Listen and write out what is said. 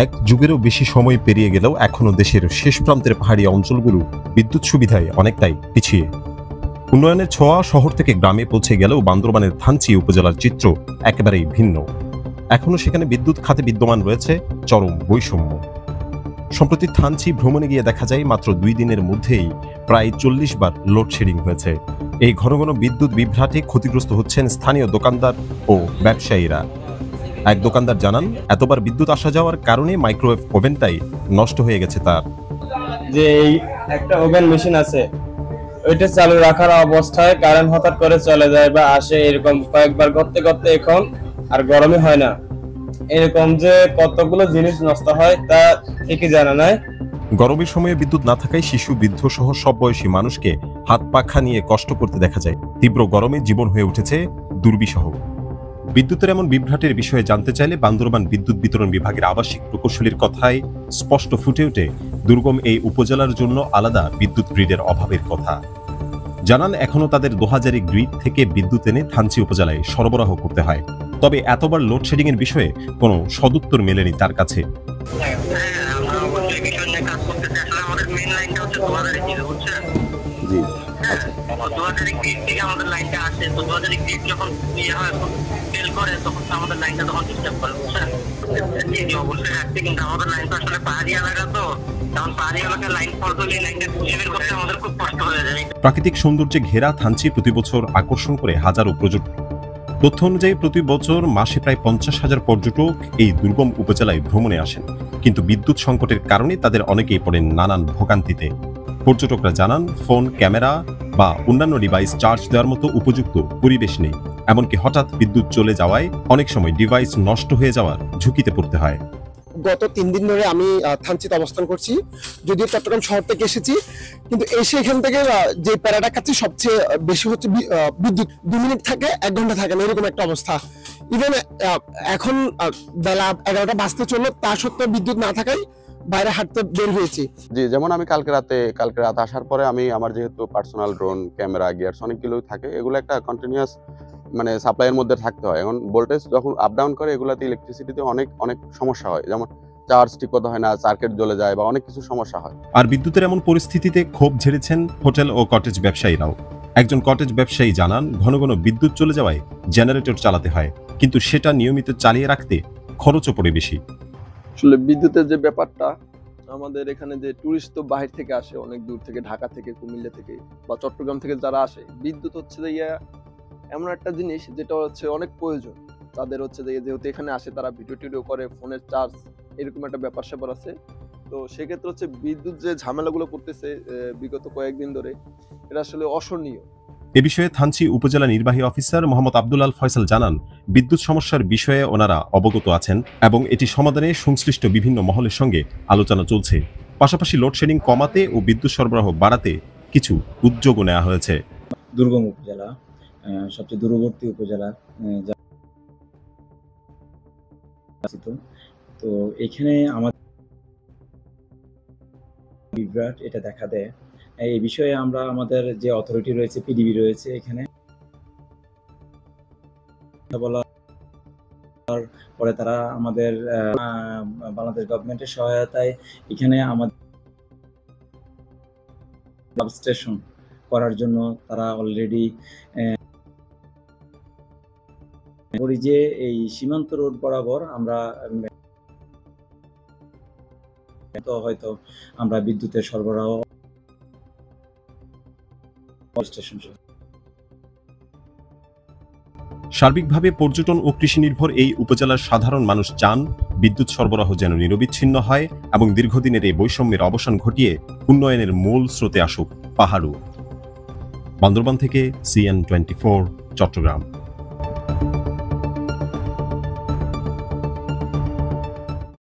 এক যুগেরও বেশি সময় পেরিয়ে গেলেও এখনো দেশের শেষ প্রান্তের পাহাড়ি অঞ্চলগুলো বিদ্যুৎ সুবিধায় অনেকটাই পিছিয়ে। উন্নয়নের ছোঁয়া শহর থেকে গ্রামে পৌঁছে গেলেও বান্দরবানের থানচি উপজেলার চিত্র একেবারেই ভিন্ন। এখনো সেখানে বিদ্যুৎ খাতে বিদ্যমান রয়েছে চরম বৈষম্য। সম্প্রতি থানচি ভ্রমণে গিয়ে দেখা যায় মাত্র 2 দিনের মধ্যেই প্রায় 40 বার লোডশেডিং হয়েছে। এই ঘন ঘন বিদ্যুৎ বিভ্রাটে ক্ষতিগ্রস্ত হচ্ছেন স্থানীয় দোকানদার ও ব্যবসায়ীরা। এক দোকানদার জানান, এতবার বিদ্যুৎ আসা যাওয়ার কারণে মাইক্রোওয়েভ ওভেনটাই নষ্ট হয়ে গেছে তার। যে এই একটা ওভেন মেশিন আছে, ওইটা চালু রাখার অবস্থায় কারেন্ট হঠাৎ করে চলে যায় বা আসে, এরকম কয়েকবার করতে করতে এখন আর গরমই হয় না। এরকম যে কতগুলো জিনিস নষ্ট হয় তা ঠিকই জানা নাই। গরমের সময়ে বিদ্যুৎ না থাকায় শিশু, বৃদ্ধ সহ সব বয়সী মানুষকে হাত পাখা নিয়ে কষ্ট করতে দেখা যায়। তীব্র গরমে জীবন হয়ে উঠেছে দুর্বিষহ। বিদ্যুতের এমন বিভ্রাটের বিষয়ে জানতে চাইলে বান্দরবান বিদ্যুৎ বিতরণ বিভাগের আবাসিক প্রকৌশলীর কথায় স্পষ্ট ফুটে ওঠে দুর্গম এই উপজেলার জন্য আলাদা বিদ্যুৎ গ্রিডের অভাবের কথা। জানান, এখনো তাদের 2000 গ্রিড থেকে বিদ্যুৎ এনে থানচি উপজেলায় সরবরাহ করতে হয়। তবে এতবার লোডশেডিং এর বিষয়ে কোনো সদুত্তর মেলেনি তার কাছে। প্রাকৃতিক সৌন্দর্যে ঘেরা থানচি প্রতি বছর আকর্ষণ করে হাজারো পর্যটক। তথ্য অনুযায়ী প্রতি বছর মাসে প্রায় 50,000 পর্যটক এই দুর্গম উপজেলায় ভ্রমণে আসেন, কিন্তু বিদ্যুৎ সংকটের কারণে তাদের অনেকেই পড়েন নানান ভোগান্তিতে। পর্যটকরা জানান, ফোন, ক্যামেরা বা অন্যান্য ডিভাইস চার্জ দেওয়ার মতো উপযুক্ত পরিবেশ নেই। এমনকি হঠাৎ বিদ্যুৎ চলে যাওয়ায় অনেক সময় ডিভাইস নষ্ট হয়ে যাওয়ার ঝুঁকিতে পড়তে হয়। গত 3 দিন ধরে আমি থানচিতে অবস্থান করছি, যদিও চট্টগ্রাম শহর থেকে এসেছি, কিন্তু এসে এখান থেকে যে প্যারাটা খাচ্ছি সবচেয়ে বেশি হচ্ছে বিদ্যুৎ 2 মিনিট থাকে, 1 ঘন্টা থাকে না, এরকম একটা অবস্থা। ইভেন এখন বেলা 11টা বাজতে চললো, তা সত্ত্বেও বিদ্যুৎ না থাকায় বাইরে হাঁটতে বের হয়েছি। জি, যেমন আমি কালকে রাত আসার পরে আমি আমার যেহেতু পার্সোনাল ড্রোন, ক্যামেরা, গিয়ারস অনেকগুলোই থাকে, এগুলো একটা কন্টিনিউয়াস মানে সাপ্লাইয়ের মধ্যে থাকতে হয়। এখন ভোল্টেজ যখন আপ ডাউন করে এগুলাতে ইলেকট্রিসিটিতে অনেক সমস্যা হয়, যেমন চার্জ ঠিক মতো হয় না, সার্কিট জ্বলে যায় বা অনেক কিছু সমস্যা হয়। আর বিদ্যুতের এমন পরিস্থিতিতে ক্ষোভ ঝেড়েছেন হোটেল ও কটেজ ব্যবসায়ীরাও। একজন কটেজ ব্যবসায়ী জানান, ঘন ঘন বিদ্যুৎ চলে যাওয়ায় জেনারেটর চালাতে হয়, কিন্তু সেটা নিয়মিত চালিয়ে রাখতে খরচও পড়ে বেশি। আসলে বিদ্যুতের যে ব্যাপারটা, আমাদের এখানে যে টুরিস্ট তো বাহির থেকে আসে, অনেক দূর থেকে, ঢাকা থেকে, কুমিল্লা থেকে বা চট্টগ্রাম থেকে যারা আসে, বিদ্যুৎ হচ্ছে যে এমন একটা জিনিস যেটা হচ্ছে অনেক প্রয়োজন তাদের। হচ্ছে যে যেহেতু এখানে আসে, তারা ভিডিও টিডিও করে, ফোনের চার্জ, এরকম একটা ব্যাপার স্যাপার আছে। তো সেক্ষেত্রে হচ্ছে বিদ্যুৎ যে ঝামেলাগুলো করতেছে বিগত কয়েকদিন ধরে, এটা আসলে অসহনীয়। এ বিষয়ে থানচি উপজেলা নির্বাহী অফিসার মোহাম্মদ আব্দুল আল ফয়সাল জানান, বিদ্যুৎ সমস্যার বিষয়ে ওনারা অবগত আছেন এবং এটি সমাধানে সংশ্লিষ্ট বিভিন্ন মহলের সঙ্গে আলোচনা চলছে। পাশাপাশি লোডশেডিং কমাতে ও বিদ্যুৎ সরবরাহ বাড়াতে কিছু উদ্যোগও নেওয়া হয়েছে। দুর্গম উপজেলা, সবচেয়ে দূরবর্তী উপজেলা, তো এখানে আমাদের বিভ্রাট এটা দেখা দেয়। এই বিষয়ে আমরা আমাদের যে অথরিটি রয়েছে, পিডিবি রয়েছে, এখানে বলার পরে তারা আমাদের বাংলাদেশ গভর্নমেন্টের সহায়তায় এখানে আমাদের সাবস্টেশন করার জন্য তারা অলরেডি যে এই সীমান্ত রোড বরাবর আমরা হয়তো আমরা বিদ্যুতের সরবরাহ স্টেশন। সার্বিকভাবে পর্যটন ও কৃষি নির্ভর এই উপজেলার সাধারণ মানুষ চান বিদ্যুৎ সরবরাহ যেন নিরবিচ্ছিন্ন হয় এবং দীর্ঘদিনের এই বৈষম্যের অবসান ঘটিয়ে উন্নয়নের মূল স্রোতে আসুক পাহাড়ু। বান্দরবান থেকে CN24 চট্টগ্রাম।